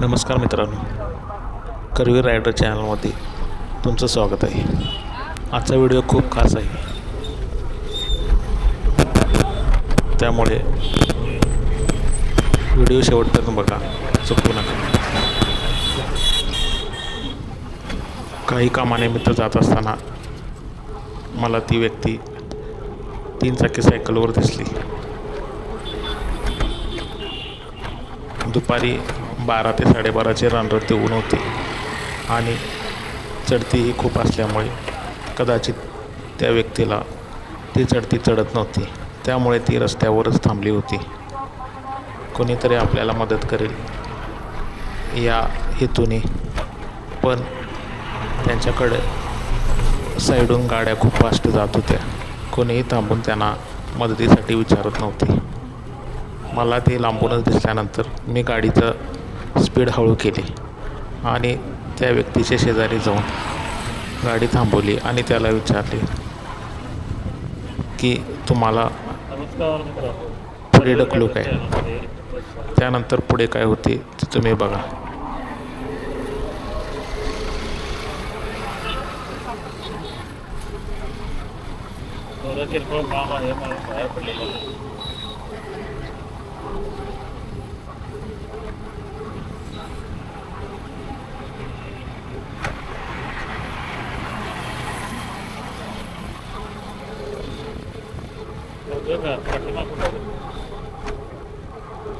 नमस्कार मित्रांनो, करवीर रायडर चॅनलमध्ये तुमचं स्वागत आहे. आजचा व्हिडिओ खूप खास आहे, त्यामुळे व्हिडिओ शेवटपर्यंत बघा, चुकवू नका. काही कामानिमित्त जात असताना मला ती व्यक्ती 3 चाकी सायकलवर दिसली. दुपारी 12 ते 12:30चे रानरती ऊन होते आणि चढतीही खूप असल्यामुळे कदाचित त्या व्यक्तीला ती चढती चढत नव्हती, त्यामुळे ती रस्त्यावरच थांबली होती. कोणीतरी आपल्याला मदत करेल या हेतूने, पण त्यांच्याकडे साईडून गाड्या खूप फास्ट जात होत्या. कोणीही थांबून त्यांना मदतीसाठी विचारत नव्हते. मला ते लांबूनच दिसल्यानंतर मी गाडीचं स्पीड हळू केली आणि त्या व्यक्तीच्या शेजारी जाऊन गाडी थांबवली आणि त्याला विचारले की तुम्हाला पुढे ढकलू काय. त्यानंतर पुढे काय होते ते तुम्ही बघा. किरकोळ काम आहे, मला बाहेर पडलेलं.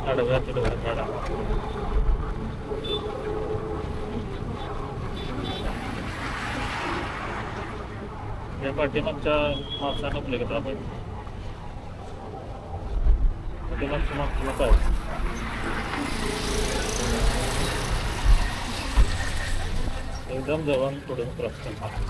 आडव्या तिडव्या गाड्या या पाठीमागच्या माणसानं आपले घेतला पाहिजे. पाठीमागच्या माणसाला काय एकदम जवळ पुढे क्रॉस करणार.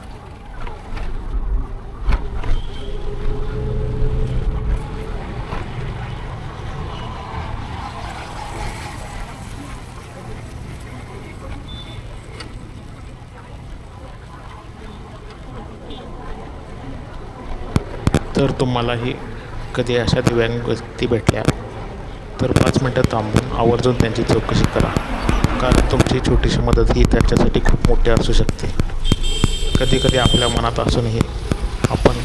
तर तुम्हालाही कधी अशा दिव्यांग व्यक्ती भेटल्या तर 5 मिनटं थांबून आवर्जून त्यांची चौकशी करा, कारण तुमची छोटीशी मदत ही त्यांच्यासाठी खूप मोठी असू शकते. कधीकधी आपल्या मनात असूनही आपण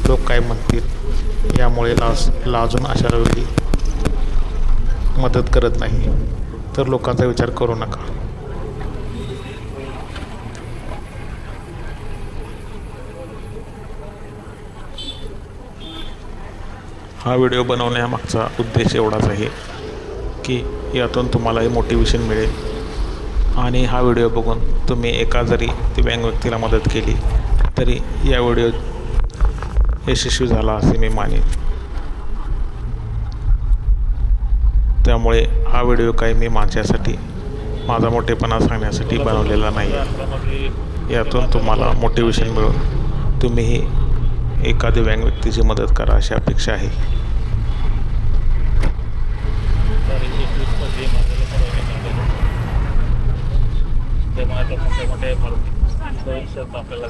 लोक काय म्हणतील यामुळे लाजून अशा वेळी मदत करत नाही. तर लोकांचा विचार करू नका. हा व्हिडिओ बनवण्यामागचा उद्देश एवढाच आहे की यातून तुम्हालाही मोटिवेशन मिळेल आणि हा व्हिडिओ बघून तुम्ही एका जरी दिव्यांग व्यक्तीला मदत केली तरी या व्हिडिओ यशस्वी झाला असे मी मानेन. त्यामुळे हा व्हिडिओ काही मी माझ्यासाठी माझा मोठेपणा सांगण्यासाठी बनवलेला नाही. यातून तुम्हाला मोटिवेशन मिळून तुम्हीही एका दिव्यांग व्यक्तीची मदत करा अशी अपेक्षा आहे. आपल्याला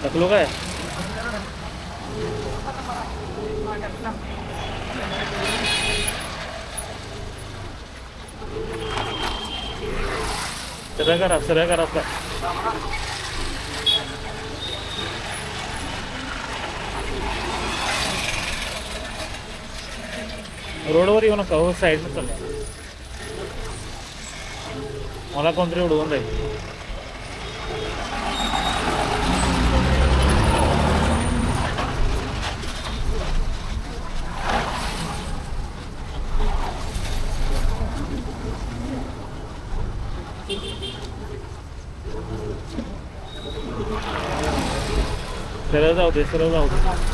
ढकलू काय. सरळ करा. रोडवर येऊ नका हो, साईडनं चला. मला कोणतरी उडवून जाईल. सरळ जाऊ दे, सरळ जाऊ दे.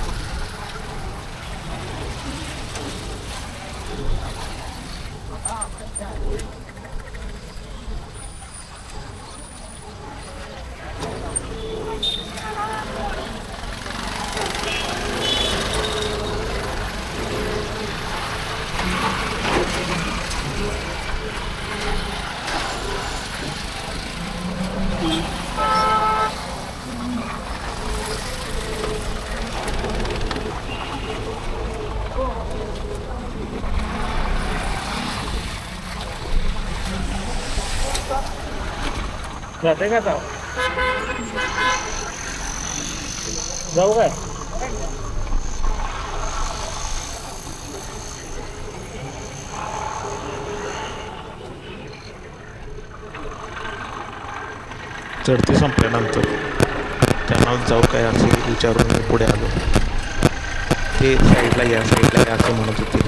जाते का जाऊ? जाऊ काय? चढती संपल्यानंतर त्यांना जाऊ काय असे विचारून मी पुढे आलो. ते साईडला या असे म्हणत होते.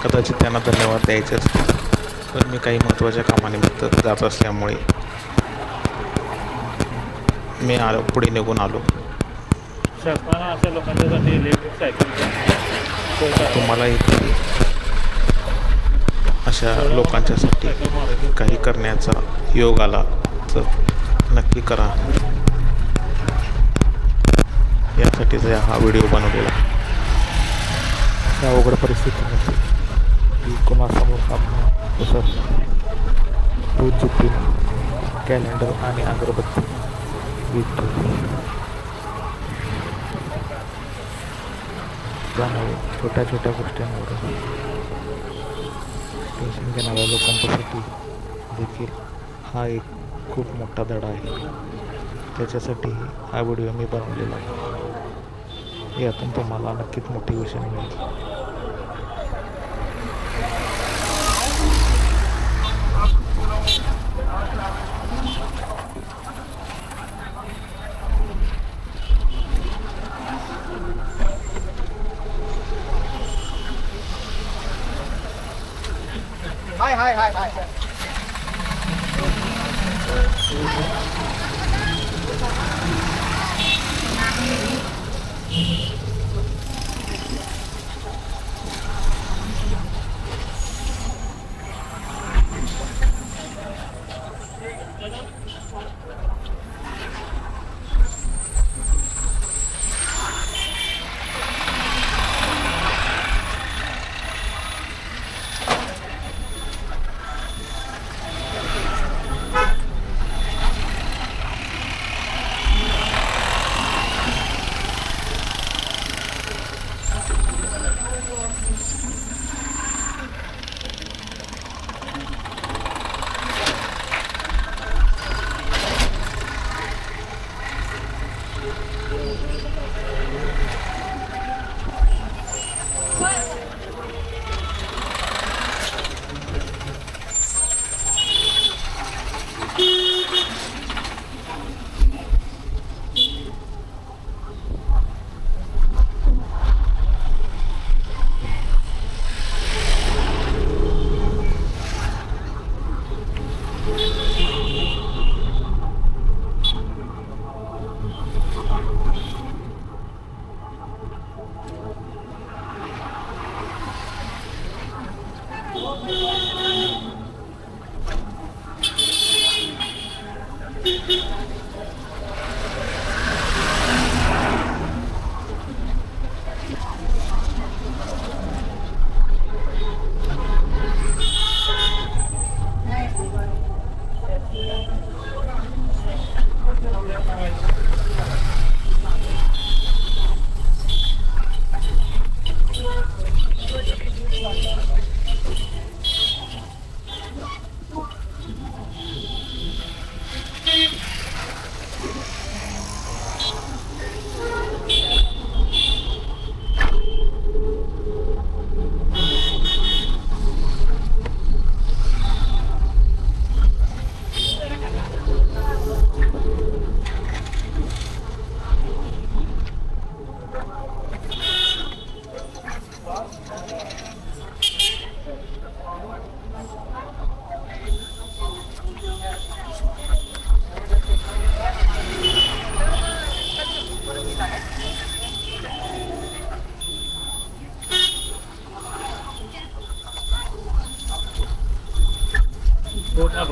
कदाचित त्यांना धन्यवाद द्यायचे असते, पण मी काही महत्त्वाच्या कामानिमित्त जात असल्यामुळे मी पुढे निघून आलो. शासनानं अशा लोकांच्यासाठी इलेक्ट्रिक सायकल तुम्हाला इथे अशा लोकांच्यासाठी काही करण्याचा योग आला तर नक्की करा. यासाठीच हा व्हिडिओ बनवलेला. या अवघड परिस्थितीमध्ये मी कोणासमोर सामना दूध जिथून कॅलेंडर आणि अगरबत्ती विकतो. त्यामुळे छोट्या छोट्या गोष्टींवर टेन्शन घेणाऱ्या लोकांच्यासाठी देखील हा एक खूप मोठा धडा आहे. त्याच्यासाठी हा व्हिडिओ मी बनवलेला आहे. यातून तुम्हाला नक्कीच मोटिवेशन मिळेल. हाय.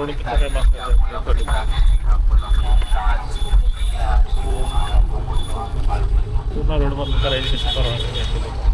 रोड कसं काय बांधतात पूर्ण रोड बंद करायची कशी परवानगी घ्यायची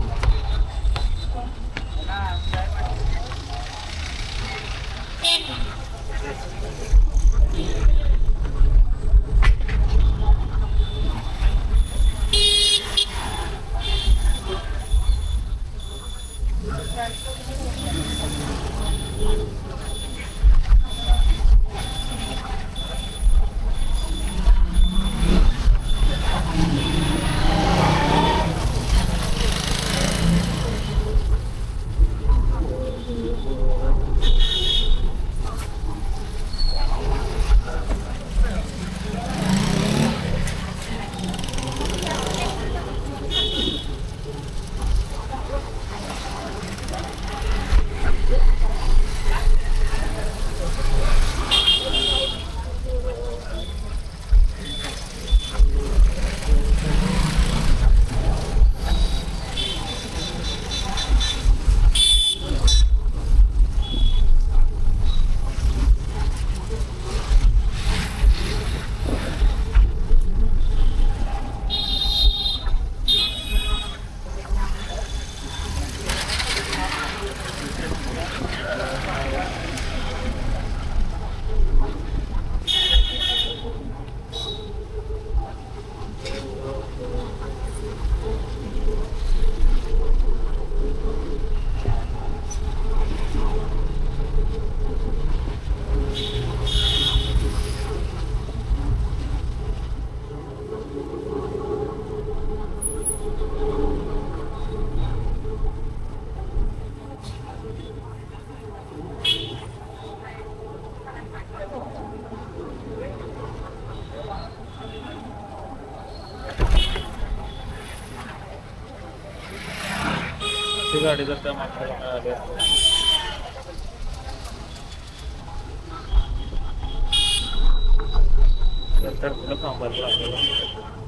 ती गाडी जर त्या माणसाला मिळाली तर पुढं थांबायचं आपल्याला